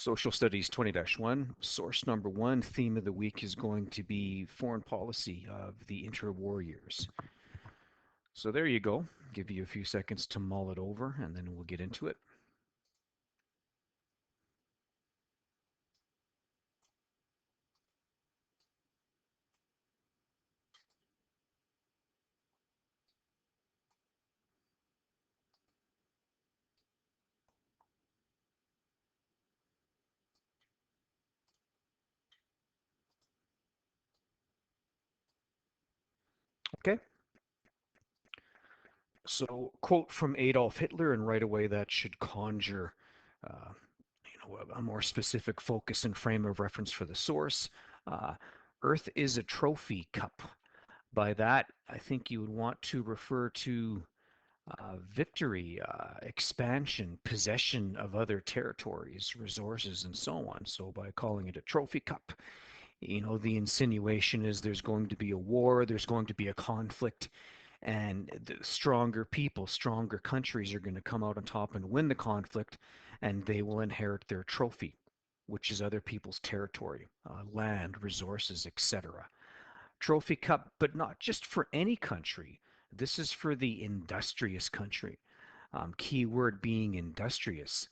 Social Studies 20-1, source number one, theme of the week is going to be foreign policy of the interwar years. So there you go. Give you a few seconds to mull it over and then we'll get into it. Okay. So, quote from Adolf Hitler, and right away that should conjure uh, a more specific focus and frame of reference for the source. Uh, Earth is a trophy cup. By that, I think you would want to refer to victory, expansion, possession of other territories, resources, and so on. So by calling it a trophy cup, the insinuation is there's going to be a war, there's going to be a conflict, and the stronger people, stronger countries are going to come out on top and win the conflict, and they will inherit their trophy, which is other people's territory, land, resources, etc. Trophy cup, but not just for any country. This is for the industrious country. Key word being industrious.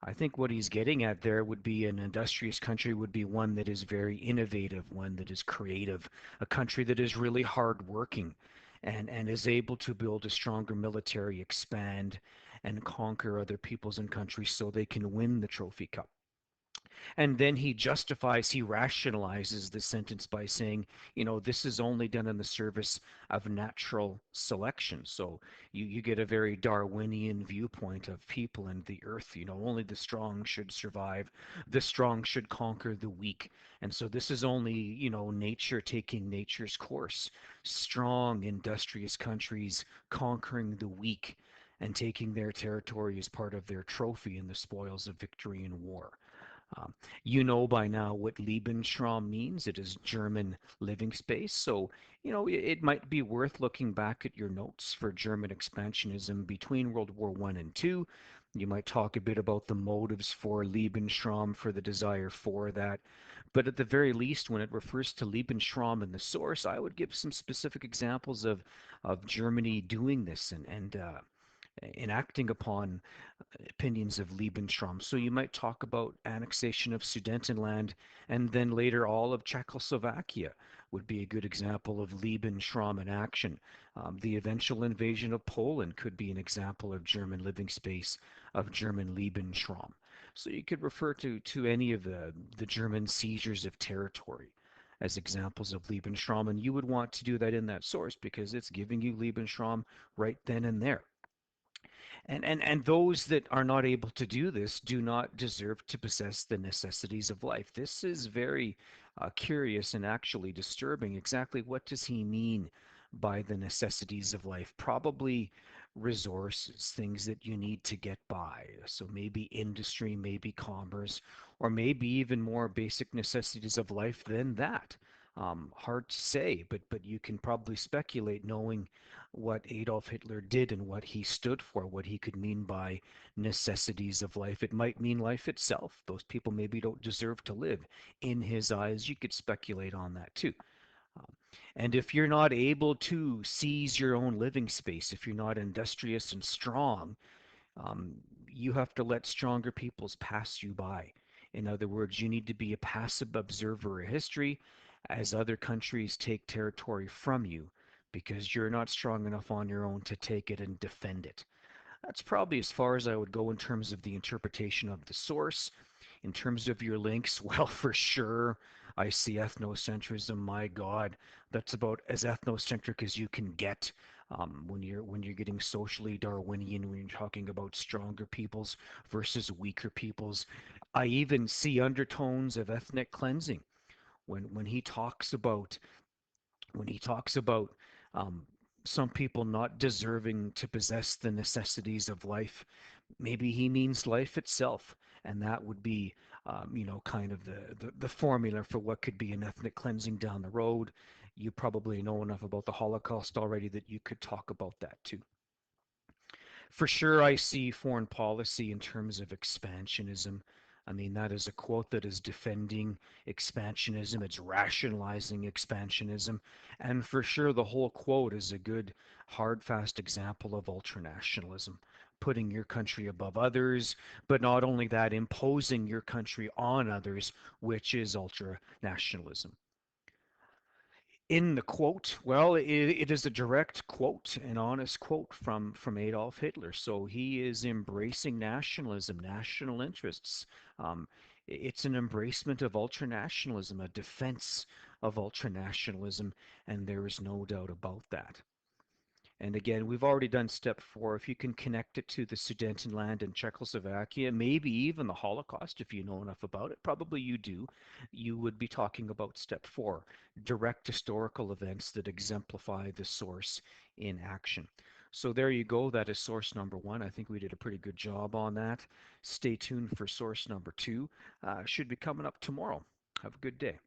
I think what he's getting at there would be an industrious country would be one that is very innovative, one that is creative, a country that is really hardworking and is able to build a stronger military, expand and conquer other peoples and countries so they can win the trophy cup. And then he justifies, he rationalizes the sentence by saying, this is only done in the service of natural selection. So you get a very Darwinian viewpoint of people and the earth. Only the strong should survive. The strong should conquer the weak. And so this is only, nature taking nature's course. Strong, industrious countries conquering the weak and taking their territory as part of their trophy in the spoils of victory in war. Um, you know by now what Lebensraum means. It is German living space. So, it might be worth looking back at your notes for German expansionism between World War I and II. You might talk a bit about the motives for Lebensraum, for the desire for that. But at the very least, when it refers to Lebensraum in the source, I would give some specific examples of Germany doing this and enacting upon opinions of Lebensraum. So you might talk about annexation of Sudetenland, and then later all of Czechoslovakia would be a good example of Lebensraum in action. The eventual invasion of Poland could be an example of German living space, of German Lebensraum. So you could refer to any of the German seizures of territory as examples of Lebensraum, and you would want to do that in that source because it's giving you Lebensraum right then and there. And those that are not able to do this do not deserve to possess the necessities of life. This is very curious and actually disturbing. Exactly what does he mean by the necessities of life? Probably resources, things that you need to get by. So maybe industry, maybe commerce, or maybe even more basic necessities of life than that. Hard to say, but you can probably speculate knowing what Adolf Hitler did and what he stood for, what he could mean by necessities of life. It might mean life itself. Those people maybe don't deserve to live. In his eyes, you could speculate on that too. Um, and if you're not able to seize your own living space, if you're not industrious and strong, you have to let stronger peoples pass you by. In other words, you need to be a passive observer of history as other countries take territory from you because you're not strong enough on your own to take it and defend it. That's probably as far as I would go in terms of the interpretation of the source. In terms of your links, well, for sure, I see ethnocentrism. My God, that's about as ethnocentric as you can get when you're getting socially Darwinian. When you're talking about stronger peoples versus weaker peoples, I even see undertones of ethnic cleansing when he talks about when he talks about um, some people not deserving to possess the necessities of life. Maybe he means life itself, and that would be, kind of the formula for what could be an ethnic cleansing down the road. You probably know enough about the Holocaust already that you could talk about that too. For sure, I see foreign policy in terms of expansionism. I mean, that is a quote that is defending expansionism, it's rationalizing expansionism, and for sure the whole quote is a good, hard, fast example of ultranationalism. Putting your country above others, but not only that, imposing your country on others, which is ultranationalism. In the quote, well, it is a direct quote, an honest quote from Adolf Hitler. So he is embracing nationalism, national interests. Um, it's an embracement of ultranationalism, a defense of ultranationalism, and there is no doubt about that. And again, we've already done step four. If you can connect it to the Sudetenland and Czechoslovakia, maybe even the Holocaust, if you know enough about it, probably you do, you would be talking about step four, direct historical events that exemplify the source in action. So there you go. That is source number one. I think we did a pretty good job on that. Stay tuned for source number two. Should be coming up tomorrow. Have a good day.